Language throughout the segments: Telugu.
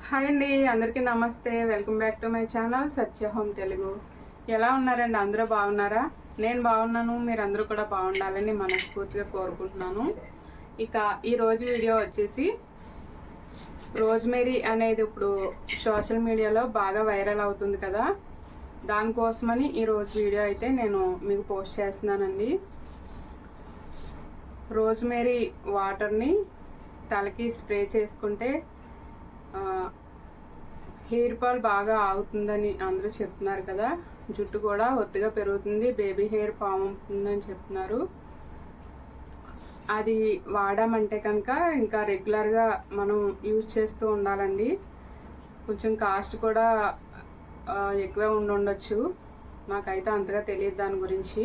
హాయ్ అండి, అందరికీ నమస్తే. Welcome back to my channel Satya home Telugu. ఎలా ఉన్నారండి? అందరూ బాగున్నారా? నేను బాగున్నాను. మీరందరూ కూడా బాగుండాలని మనస్ఫూర్తిగా కోరుకుంటున్నాను. ఇక ఈరోజు వీడియో వచ్చేసి రోజ్మేరీ అనేది ఇప్పుడు సోషల్ మీడియాలో బాగా వైరల్ అవుతుంది కదా, దానికోసమని ఈరోజు వీడియో అయితే నేను మీకు పోస్ట్ చేస్తున్నానండి. రోజ్మేరీ వాటర్ని తలకి స్ప్రే చేసుకుంటే హెయిర్ ఫాల్ బాగా ఆగుతుందని అందరూ చెప్తున్నారు కదా, జుట్టు కూడా ఒత్తిగా పెరుగుతుంది, బేబీ హెయిర్ ఫామ్ అవుతుందని చెప్తున్నారు. అది వాడామంటే కనుక ఇంకా రెగ్యులర్గా మనం యూజ్ చేస్తూ ఉండాలండి. కొంచెం కాస్ట్ కూడా ఎక్కువే ఉండొచ్చు, నాకైతే అంతగా తెలియదు దాని గురించి.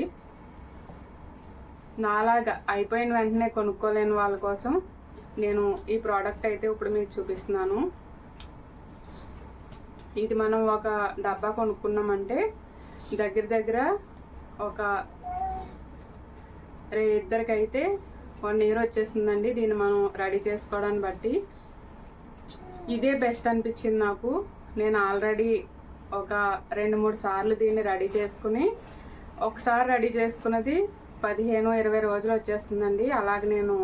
నాలాగా అయిపోయిన వెంటనే కొనుక్కోలేని వాళ్ళ కోసం నేను ఈ ప్రోడక్ట్ అయితే ఇప్పుడు మీకు చూపిస్తున్నాను. ఇది మనం ఒక డబ్బా కొనుక్కున్నామంటే దగ్గర ఒక ఇద్దరికైతే 1 year వచ్చేసిందండి. దీన్ని మనం రెడీ చేసుకోవడాన్ని బట్టి ఇదే బెస్ట్ అనిపించింది నాకు. నేను ఆల్రెడీ ఒక 2-3 సార్లు దీన్ని రెడీ చేసుకుని, ఒకసారి రెడీ చేసుకున్నది 15-20 రోజులు వచ్చేస్తుందండి. అలాగే నేను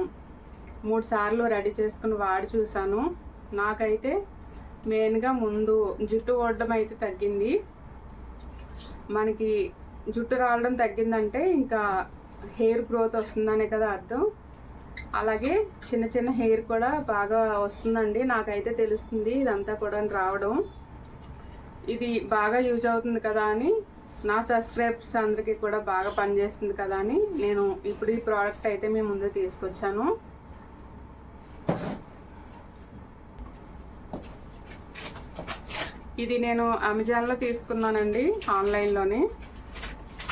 3 సార్లు రెడీ చేసుకుని వాడి చూసాను. నాకైతే మెయిన్గా ముందు జుట్టు ఊడడం అయితే తగ్గింది. మనకి జుట్టు రావడం తగ్గిందంటే ఇంకా హెయిర్ గ్రోత్ వస్తుందనే కదా అర్థం. అలాగే చిన్న హెయిర్ కూడా బాగా వస్తుందండి, నాకైతే తెలుస్తుంది ఇదంతా కూడా రావడం. ఇది బాగా యూజ్ అవుతుంది కదా అని, నా సబ్స్క్రైబర్స్ అందరికీ కూడా బాగా పనిచేస్తుంది కదా అని నేను ఇప్పుడు ఈ ప్రోడక్ట్ అయితే మీ ముందు తీసుకొచ్చాను. ఇది నేను అమెజాన్లో తీసుకున్నానండి, ఆన్లైన్లోనే.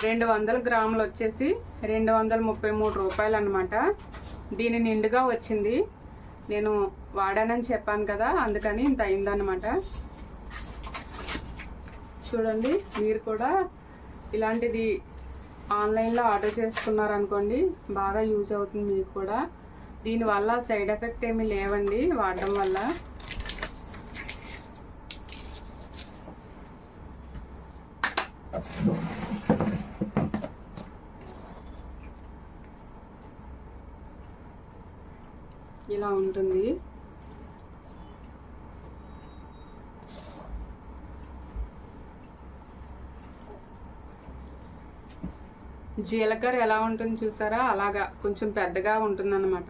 200 గ్రాములు వచ్చేసి 233 రూపాయలు అనమాట. దీని నిండుగా వచ్చింది. నేను వాడానని చెప్పాను కదా, అందుకని ఇంత అయిందనమాట. చూడండి, మీరు కూడా ఇలాంటిది ఆన్లైన్లో ఆర్డర్ చేసుకున్నారనుకోండి, బాగా యూజ్ అవుతుంది మీకు కూడా. దీనివల్ల సైడ్ ఎఫెక్ట్ ఏమీ లేవండి వాడడం వల్ల. ఇలా ఉంటుంది. జీలకర్ర ఎలా ఉంటుంది చూసారా, అలాగా కొంచెం పెద్దగా ఉంటుందన్నమాట.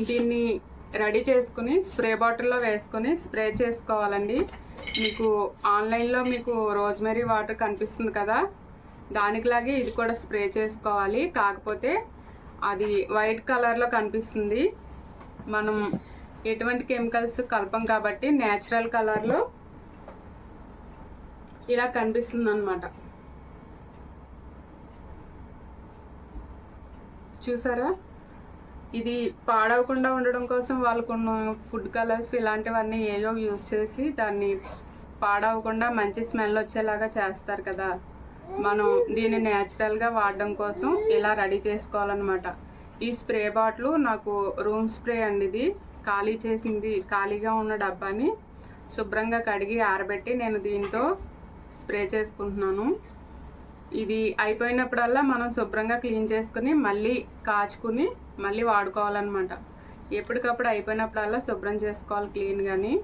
దీన్ని రెడీ చేసుకుని స్ప్రే బాటిల్లో వేసుకొని స్ప్రే చేసుకోవాలండి. మీకు ఆన్లైన్లో మీకు రోజ్మెరీ వాటర్ కనిపిస్తుంది కదా, దానికిలాగే ఇది కూడా స్ప్రే చేసుకోవాలి. కాకపోతే అది వైట్ కలర్లో కనిపిస్తుంది. మనం ఎటువంటి కెమికల్స్ కలపం కాబట్టి న్యాచురల్ కలర్లో ఇలా కనిపిస్తుంది అన్నమాట. చూసారా, ఇది పాడవకుండా ఉండడం కోసం వాళ్ళకున్న ఫుడ్ కలర్స్ ఇలాంటివన్నీ ఏదో యూజ్ చేసి దాన్ని పాడవకుండా మంచి స్మెల్ వచ్చేలాగా చేస్తారు కదా. మనం దీన్ని న్యాచురల్గా వాడడం కోసం ఇలా రెడీ చేసుకోవాలన్నమాట. ఈ స్ప్రే బాటిల్ నాకు రూమ్ స్ప్రే అండి. ఇది ఖాళీ చేసింది, ఖాళీగా ఉన్న డబ్బాని శుభ్రంగా కడిగి ఆరబెట్టి నేను దీంతో స్ప్రే చేసుకుంటున్నాను. ఇది అయిపోయినప్పుడల్లా మనం శుభ్రంగా క్లీన్ చేసుకుని మళ్ళీ కాచుకుని మళ్ళీ వాడుకోవాలన్నమాట. ఎప్పటికప్పుడు అయిపోయినప్పుడల్లా శుభ్రం చేసుకోవాలి క్లీన్గాని.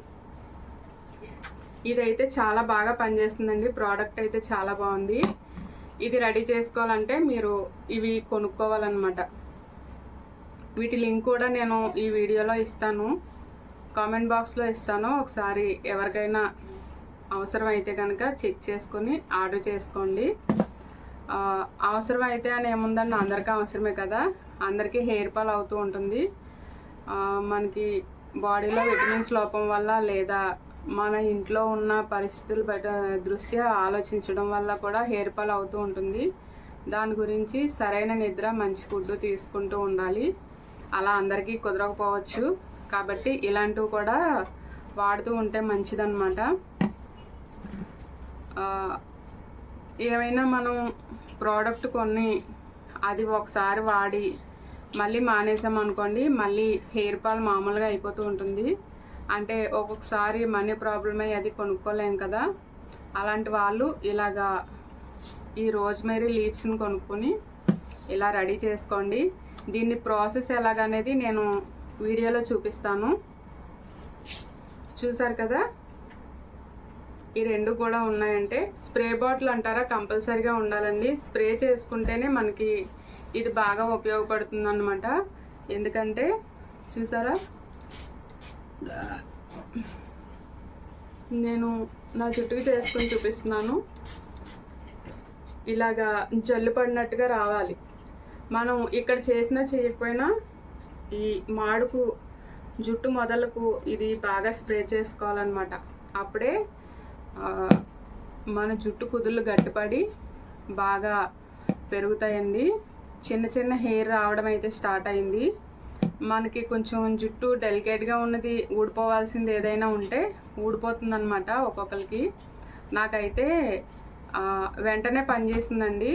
ఇదైతే చాలా బాగా పనిచేస్తుందండి, ప్రోడక్ట్ అయితే చాలా బాగుంది. ఇది రెడీ చేసుకోవాలంటే మీరు ఇవి కొనుక్కోవాలన్నమాట. వీటి లింక్ కూడా నేను ఈ వీడియోలో ఇస్తాను, కామెంట్ బాక్స్లో ఇస్తాను. ఒకసారి ఎవరికైనా అవసరం అయితే కనుక చెక్ చేసుకొని ఆర్డర్ చేసుకోండి. అవసరం అయితే అని ఏముందని, అందరికీ అవసరమే కదా. అందరికీ హెయిర్ ఫాల్ అవుతూ ఉంటుంది. మనకి బాడీలో విటమిన్స్ లోపం వల్ల లేదా మన ఇంట్లో ఉన్న పరిస్థితుల దృష్ట్యా ఆలోచించడం వల్ల కూడా హెయిర్ ఫాల్ అవుతూ ఉంటుంది. దాని గురించి సరైన నిద్ర, మంచి ఫుడ్ తీసుకుంటూ ఉండాలి. అలా అందరికీ కుదరకపోవచ్చు కాబట్టి ఇలాంటివి కూడా వాడుతూ ఉంటే మంచిదన్నమాట. ఏమైనా మనం ప్రోడక్ట్ కొన్ని అది ఒకసారి వాడి మళ్ళీ మానేసాం అనుకోండి, మళ్ళీ హెయిర్ ఫాల్ మామూలుగా అయిపోతూ ఉంటుంది. అంటే ఒక్కొక్కసారి మనీ ప్రాబ్లమ్ అయ్యి అది కొనుక్కోలేం కదా, అలాంటి వాళ్ళు ఇలాగా ఈ రోజ్మెరీ లీవ్స్ని కొనుక్కొని ఇలా రెడీ చేసుకోండి. దీన్ని ప్రాసెస్ ఎలాగనేది నేను వీడియోలో చూపిస్తాను. చూసారు కదా, ఈ రెండు కూడా ఉన్నాయంటే స్ప్రే బాటిల్ అంటారా, కంపల్సరీగా ఉండాలండి. స్ప్రే చేసుకుంటేనే మనకి ఇది బాగా ఉపయోగపడుతుంది అన్నమాట. ఎందుకంటే చూసారా, నేను నా జుట్టుకి చేసుకుని చూపిస్తున్నాను. ఇలాగా జల్లు పడినట్టుగా రావాలి. మనం ఇక్కడ చేసినా చేయకపోయినా ఈ మాడుకు జుట్టు మొదలకు ఇది బాగా స్ప్రే చేసుకోవాలన్నమాట. అప్పుడే మన జుట్టు కుదుళ్ళు గట్టిపడి బాగా పెరుగుతాయండి. చిన్న చిన్న హెయిర్ రావడం అయితే స్టార్ట్ అయింది. మనకి కొంచెం జుట్టు డెలికేట్గా ఉన్నది ఊడిపోవాల్సింది ఏదైనా ఉంటే ఊడిపోతుంది అనమాట ఒక్కొక్కరికి. నాకైతే వెంటనే పనిచేసిందండి.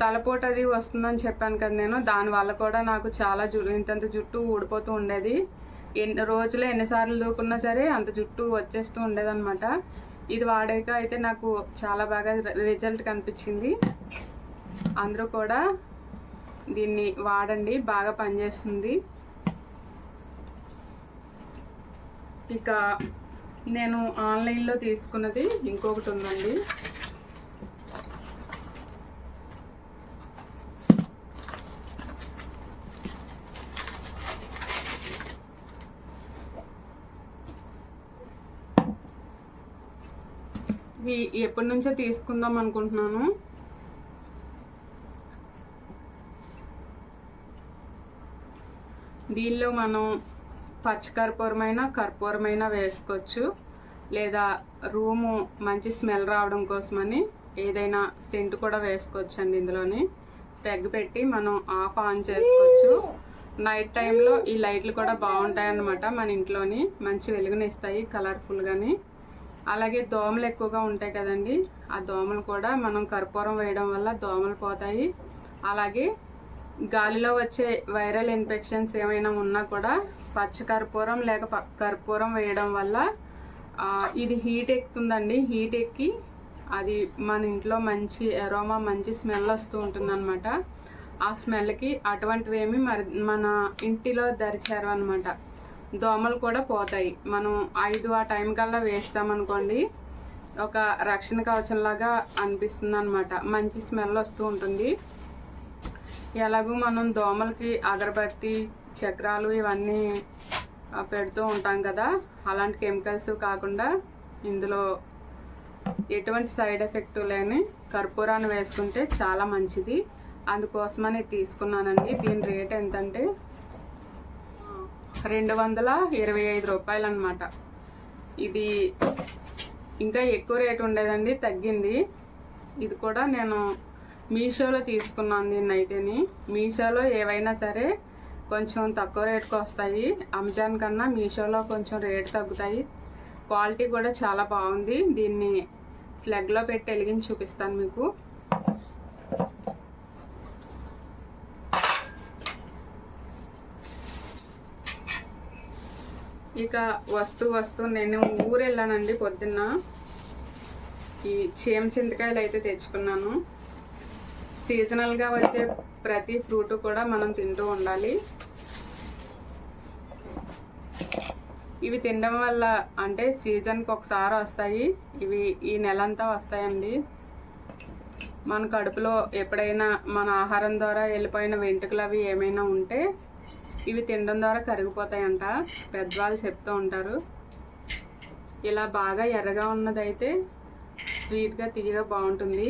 తలపోటు అది వస్తుందని చెప్పాను కదా నేను, దానివల్ల కూడా నాకు చాలా ఇంతంత జుట్టు ఊడిపోతూ ఉండేది. రోజులో ఎన్నిసార్లు దూకున్నా సరే అంత జుట్టు వచ్చేస్తూ ఉండేదన్నమాట. ఇది వాడాక అయితే నాకు చాలా బాగా రిజల్ట్ కనిపించింది. అందరూ కూడా దీన్ని వాడండి, బాగా పనిచేస్తుంది. ఇక నేను ఆన్లైన్లో తీసుకున్నది ఇంకొకటి ఉందండి. ఇవి ఎప్పటి నుంచో తీసుకుందాం అనుకుంటున్నాను. దీనిలో మనం కర్పూరమైన వేసుకోవచ్చు, లేదా రూము మంచి స్మెల్ రావడం కోసమని ఏదైనా సెంట్ కూడా వేసుకోవచ్చు అండి. ఇందులోని పెగ్ పెట్టి మనం ఆన్ చేసుకోవచ్చు. నైట్ టైంలో ఈ లైట్లు కూడా బాగుంటాయి అన్నమాట. మన ఇంట్లోని మంచి వెలుగునిస్తాయి కలర్ఫుల్గాని. అలాగే దోమలు ఎక్కువగా ఉంటాయి కదండి, ఆ దోమలు కూడా మనం కర్పూరం వేయడం వల్ల దోమలు పోతాయి. అలాగే గాలిలో వచ్చే వైరల్ ఇన్ఫెక్షన్స్ ఏమైనా ఉన్నా కూడా పచ్చ కర్పూరం లేక కర్పూరం వేయడం వల్ల ఇది హీట్ ఎక్కుతుందండి. హీట్ ఎక్కి అది మన ఇంట్లో మంచి అరోమా, మంచి స్మెల్ వస్తూ ఉంటుంది అనమాట. ఆ స్మెల్కి అటువంటివి ఏమి మన ఇంటిలో దరిచారు అనమాట. దోమలు కూడా పోతాయి. మనం 5 ఆ టైం కల్లా వేస్తామనుకోండి, ఒక రక్షణ కవచంలాగా అనిపిస్తుంది అనమాట. మంచి స్మెల్ వస్తూ ఉంటుంది. ఎలాగూ మనం దోమలకి అగరబత్తి, చక్రాలు ఇవన్నీ పెడుతూ ఉంటాం కదా, అలాంటి కెమికల్స్ కాకుండా ఇందులో ఎటువంటి సైడ్ ఎఫెక్ట్ లేని కర్పూరాన్ని వేసుకుంటే చాలా మంచిది. అందుకోసమని తీసుకున్నానండి. దీని రేట్ ఎంతంటే 225 రూపాయలు అనమాట. ఇది ఇంకా ఎక్కువ రేటు ఉండేదండి, తగ్గింది. ఇది కూడా నేను మీషోలో తీసుకున్నాను. దీన్ని అయితేని మీషోలో ఏవైనా సరే కొంచెం తక్కువ రేటుకి వస్తాయి. అమెజాన్ కన్నా మీషోలో కొంచెం రేటు తగ్గుతాయి. క్వాలిటీ కూడా చాలా బాగుంది. దీన్ని ఫ్లగ్లో పెట్టి వెలిగించి చూపిస్తాను మీకు. ఇక వస్తూ నేను ఊరు వెళ్ళానండి పొద్దున్న. ఈ చింతకాయలు అయితే తెచ్చుకున్నాను. సీజనల్గా వచ్చే ప్రతి ఫ్రూట్ కూడా మనం తింటూ ఉండాలి. ఇవి తినడం వల్ల అంటే సీజన్కి ఒకసారి వస్తాయి. ఇవి ఈ నెలంతా వస్తాయండి. మన కడుపులో ఎప్పుడైనా మన ఆహారం ద్వారా వెళ్ళిపోయిన వెంట్రుకలు అవి ఏమైనా ఉంటే ఇవి తినడం ద్వారా కరిగిపోతాయంట, పెద్దవాళ్ళు చెప్తూ ఉంటారు. ఇలా బాగా ఎర్రగా ఉన్నదైతే స్వీట్గా తీయగా బాగుంటుంది.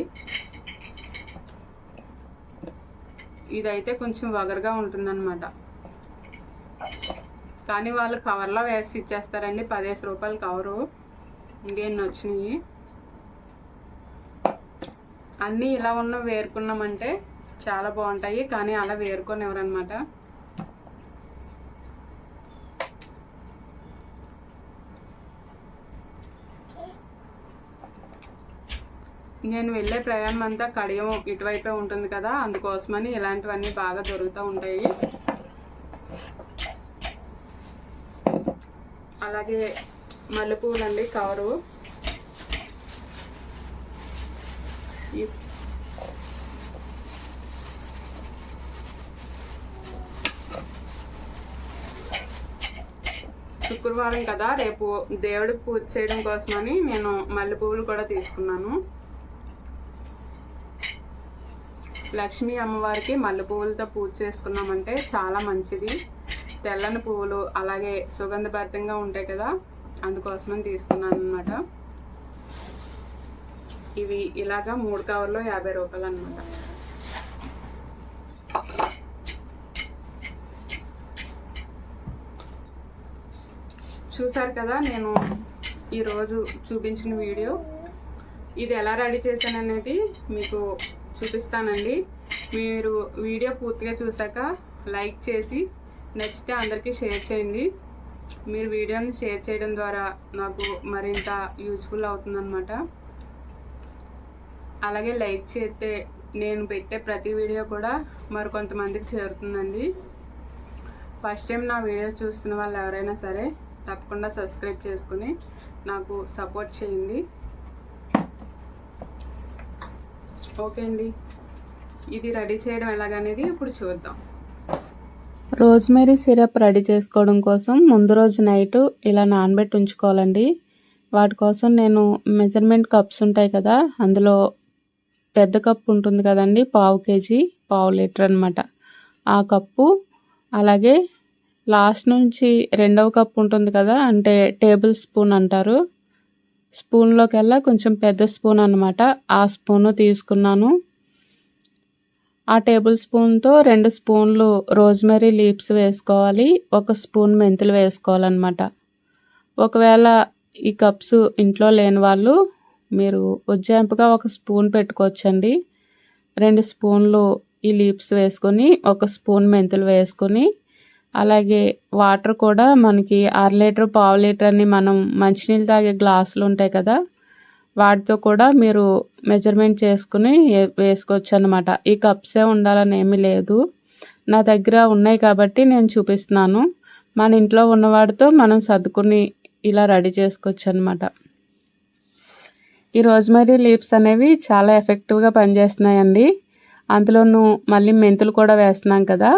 ఇదైతే కొంచెం వగరుగా ఉంటుందన్నమాట. కానీ వాళ్ళు కవర్లో వేసి ఇచ్చేస్తారండి. 15 రూపాయలు కవరు. ఇంకెన్ని వచ్చినాయి. అన్నీ ఇలా ఉన్న వేరుకున్నామంటే చాలా బాగుంటాయి, కానీ అలా వేరుకొని ఎవరనమాట. నేను వెళ్ళే ప్రయాణం అంతా కడియం ఇటువైపే ఉంటుంది కదా, అందుకోసమని ఇలాంటివన్నీ బాగా దొరుకుతూ ఉంటాయి. అలాగే మల్లెపూలు అండి కవరు. శుక్రవారం కదా, రేపు దేవుడికి పూజ చేయడం కోసమని నేను మల్లెపూలు కూడా తీసుకున్నాను. లక్ష్మీ అమ్మవారికి మల్లెపూలతో పూజ చేసుకున్నామంటే చాలా మంచిది. తెల్లని పువ్వులు అలాగే సుగంధభరితంగా ఉంటాయి కదా, అందుకోసమని తీసుకున్నాను అన్నమాట. ఇవి ఇలాగా 3 కవర్లో 50 రూపాయలు అన్నమాట. చూసారు కదా నేను ఈరోజు చూపించిన వీడియో. ఇది ఎలా రెడీ చేశాననేది మీకు చూపిస్తానండి. మీరు వీడియో పూర్తిగా చూసాక లైక్ చేసి నచ్చితే అందరికీ షేర్ చేయండి. మీరు వీడియోని షేర్ చేయడం ద్వారా నాకు మరింత యూజ్ఫుల్ అవుతుందన్నమాట. అలాగే లైక్ చేస్తే నేను పెట్టే ప్రతి వీడియో కూడా మరికొంతమందికి చేరుతుందండి. ఫస్ట్ టైం నా వీడియో చూస్తున్న వాళ్ళు ఎవరైనా సరే తప్పకుండా సబ్స్క్రైబ్ చేసుకుని నాకు సపోర్ట్ చేయండి. ఓకే అండి, ఇది రెడీ చేయడం ఎలాగనేది ఇప్పుడు చూద్దాం. రోజ్మెరీ సిరప్ రెడీ చేసుకోవడం కోసం ముందు రోజు నైట్ ఇలా నానబెట్టి ఉంచుకోవాలండి. వాటి కోసం నేను మెజర్మెంట్ కప్స్ ఉంటాయి కదా, అందులో పెద్ద కప్పు ఉంటుంది కదండి, 1/2 kg 1/2 లీటర్ అనమాట, ఆ కప్పు. అలాగే లాస్ట్ నుంచి 2వ కప్పు ఉంటుంది కదా, అంటే టేబుల్ స్పూన్ అంటారు, స్పూన్లోకెల్లా కొంచెం పెద్ద స్పూన్ అనమాట, ఆ స్పూను తీసుకున్నాను. ఆ టేబుల్ స్పూన్తో 2 స్పూన్లు రోజ్మెరీ లీవ్స్ వేసుకోవాలి, 1 స్పూన్ మెంతులు వేసుకోవాలన్నమాట. ఒకవేళ ఈ కప్స్ ఇంట్లో లేని వాళ్ళు మీరు ఉజ్జాయింపుగా 1 స్పూన్ పెట్టుకోవచ్చండి. 2 స్పూన్లు ఈ లీవ్స్ వేసుకొని 1 స్పూన్ మెంతులు వేసుకొని, అలాగే వాటర్ కూడా మనకి 1/2 లీటర్ 1/2 లీటర్ అని మనం మంచినీళ్ళు తాగే గ్లాసులు ఉంటాయి కదా, వాటితో కూడా మీరు మెజర్మెంట్ చేసుకుని వేసుకోవచ్చు అన్నమాట. ఈ కప్సే ఉండాలని ఏమీ లేదు, నా దగ్గర ఉన్నాయి కాబట్టి నేను చూపిస్తున్నాను. మన ఇంట్లో ఉన్నవాడితో మనం సర్దుకుని ఇలా రెడీ చేసుకోవచ్చు అనమాట. ఈ రోజ్మెరీ లీవ్స్ అనేవి చాలా ఎఫెక్టివ్గా పనిచేస్తున్నాయండి. అందులోనూ మళ్ళీ మెంతులు కూడా వేస్తున్నాం కదా,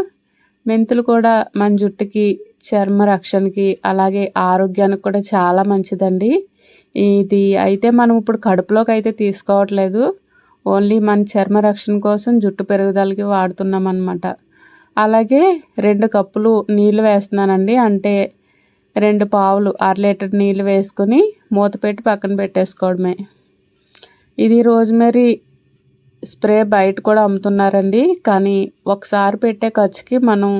మెంతులు కూడా మన జుట్టుకి, చర్మ రక్షణకి, అలాగే ఆరోగ్యానికి కూడా చాలా మంచిదండి. ఇది అయితే మనం ఇప్పుడు కడుపులోకి అయితే తీసుకోవట్లేదు, ఓన్లీ మన చర్మ రక్షణ కోసం జుట్టు పెరుగుదలకి వాడుతున్నాం అన్నమాట. అలాగే 2 కప్పులు నీళ్ళు వేస్తున్నానండి, అంటే 2 పావులు 1/2 లీటర్ నీళ్ళు వేసుకొని మూత పెట్టి పక్కన పెట్టేసుకోవడమే. ఇది రోజ్మెరీ స్ప్రే బయట కూడా అమ్ముతున్నారండి, కానీ ఒకసారి పెట్టే ఖర్చుకి మనం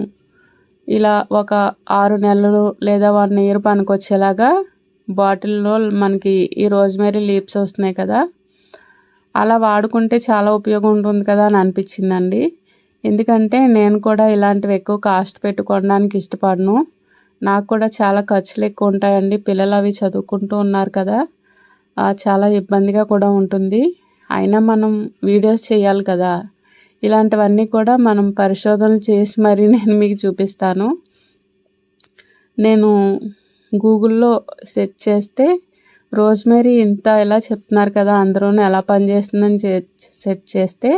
ఇలా ఒక 6 నెలలు లేదా 1 year పనికొచ్చేలాగా బాటిల్లో మనకి ఈ రోజ్మెరీ లీవ్స్ వస్తున్నాయి కదా, అలా వాడుకుంటే చాలా ఉపయోగం ఉంటుంది కదా అని అనిపించిందండి. ఎందుకంటే నేను కూడా ఇలాంటివి ఎక్కువ కాస్ట్ పెట్టుకోవడానికి ఇష్టపడను, నాకు కూడా చాలా ఖర్చులు ఎక్కువ ఉంటాయండి. పిల్లలు అవి చదువుకుంటూ ఉన్నారు కదా, చాలా ఇబ్బందిగా కూడా ఉంటుంది. అయినా మనం వీడియోస్ చేయాలి కదా, ఇలాంటివన్నీ కూడా మనం పరిశోధనలు చేసి మరీ నేను మీకు చూపిస్తాను. నేను గూగుల్లో సెర్చ్ చేస్తే రోజ్మెరీ ఇంత ఎలా చెప్తున్నారు కదా, అందరూ ఎలా పనిచేస్తుందని సెర్చ్ చేస్తే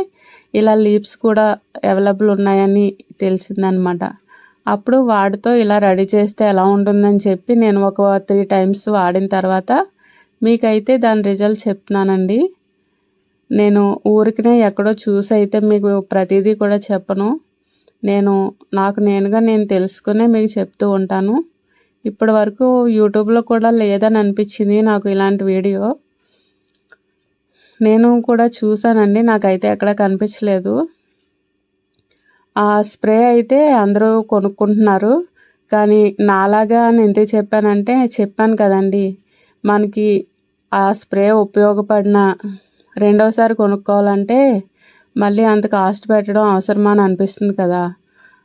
ఇలా లీవ్స్ కూడా అవైలబుల్ ఉన్నాయని తెలిసిందనమాట. అప్పుడు వాటితో ఇలా రెడీ చేస్తే ఎలా ఉంటుందని చెప్పి నేను ఒక 3 times వాడిన తర్వాత మీకైతే దాని రిజల్ట్ చెప్తున్నానండి. నేను ఊరికినే ఎక్కడో చూసి అయితే మీకు ప్రతిదీ కూడా చెప్పను, నాకు నేనుగా నేను తెలుసుకునే మీకు చెప్తూ ఉంటాను. ఇప్పటి వరకు యూట్యూబ్లో కూడా లేదని అనిపించింది నాకు ఇలాంటి వీడియో. నేను కూడా చూసానండి, నాకైతే ఎక్కడ కనిపించలేదు. ఆ స్ప్రే అయితే అందరూ కొనుక్కుంటున్నారు, కానీ నాలాగా నేను ఎందుకు చెప్పానంటే, చెప్పాను కదండి, మనకి ఆ స్ప్రే ఉపయోగపడిన రెండోసారి కొనుక్కోవాలంటే మళ్ళీ అంత కాస్ట్ పెట్టడం అవసరమా అని అనిపిస్తుంది కదా,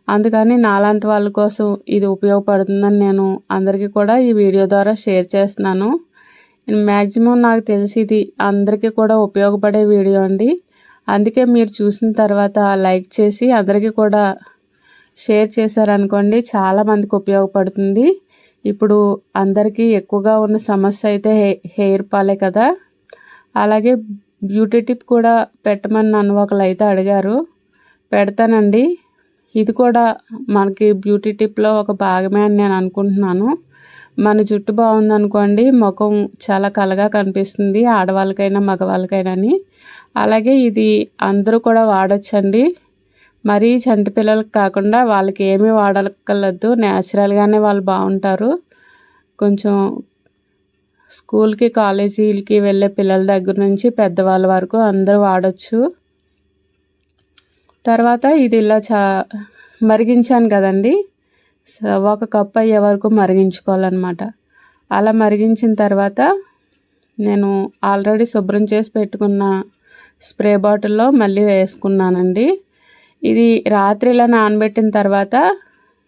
అందుకని నాలాంటి వాళ్ళ కోసం ఇది ఉపయోగపడుతుందని నేను అందరికీ కూడా ఈ వీడియో ద్వారా షేర్ చేస్తున్నాను. మ్యాక్సిమం నాకు తెలిసి ఇది అందరికీ కూడా ఉపయోగపడే వీడియో అండి. అందుకే మీరు చూసిన తర్వాత లైక్ చేసి అందరికీ కూడా షేర్ చేశారనుకోండి, చాలామందికి ఉపయోగపడుతుంది. ఇప్పుడు అందరికీ ఎక్కువగా ఉన్న సమస్య అయితే హెయిర్ ఫాలే కదా. అలాగే బ్యూటీ టిప్ కూడా పెట్టమని నన్ను ఒకరు అయితే అడిగారు, పెడతానండి. ఇది కూడా మనకి బ్యూటీ టిప్లో ఒక భాగమే అని నేను అనుకుంటున్నాను. మన జుట్టు బాగుందనుకోండి, ముఖం చాలా కళగా కనిపిస్తుంది, ఆడవాళ్ళకైనా మగవాళ్ళకైనా. అలాగే ఇది అందరూ కూడా వాడచ్చండి. మరీ చంటి పిల్లలకు కాకుండా వాళ్ళకి ఏమీ వాడక్కర్లేదు, న్యాచురల్గానే వాళ్ళు బాగుంటారు. కొంచెం స్కూల్కి కాలేజీలకి వెళ్ళే పిల్లల దగ్గర నుంచి పెద్దవాళ్ళ వరకు అందరూ వాడచ్చు. తర్వాత ఇది ఇలా మరిగించాను కదండి, ఒక కప్ అయ్యే వరకు మరిగించుకోవాలన్నమాట. అలా మరిగించిన తర్వాత నేను ఆల్రెడీ శుభ్రం చేసి పెట్టుకున్న స్ప్రే బాటిల్లో మళ్ళీ వేసుకున్నానండి. ఇది రాత్రి ఇలా నానబెట్టిన తర్వాత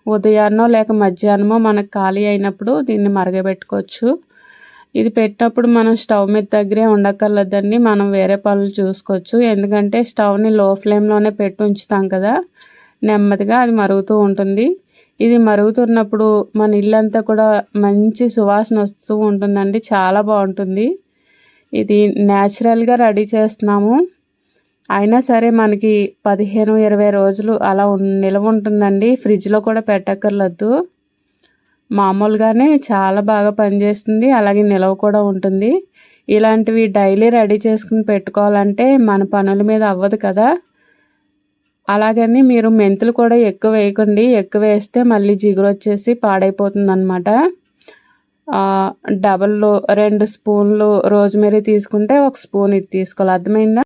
ఉదయాన్నో లేక మధ్యాహ్నమో మనకు ఖాళీ అయినప్పుడు దీన్ని మరగబెట్టుకోవచ్చు. ఇది పెట్టినప్పుడు మనం స్టవ్ మీద దగ్గరే ఉండక్కర్లేదండి, మనం వేరే పనులు చూసుకోవచ్చు. ఎందుకంటే స్టవ్ని లో ఫ్లేమ్లోనే పెట్టి ఉంచుతాం కదా, నెమ్మదిగా అది మరుగుతూ ఉంటుంది. ఇది మరుగుతున్నప్పుడు మన ఇల్లంతా కూడా మంచి సువాసన వస్తూ ఉంటుందండి, చాలా బాగుంటుంది. ఇది న్యాచురల్గా రెడీ చేస్తున్నాము, అయినా సరే మనకి 15-20 రోజులు అలా నిల్వ ఉంటుందండి. ఫ్రిడ్జ్లో కూడా పెట్టక్కర్లేదు, మామూలుగానే చాలా బాగా పనిచేస్తుంది. అలాగే నిల్వ కూడా ఉంటుంది. ఇలాంటివి డైలీ రెడీ చేసుకుని పెట్టుకోవాలంటే మన పనుల మీద అవ్వదు కదా. అలాగని మీరు మెంతులు కూడా ఎక్కువ వేయకండి, ఎక్కువ వేస్తే మళ్ళీ జిగురు వచ్చేసి పాడైపోతుంది అనమాట. డబల్ 2 స్పూన్లు రోజ్మెరీ తీసుకుంటే 1 స్పూన్ ఇది తీసుకోవాలి, అర్థమైందా?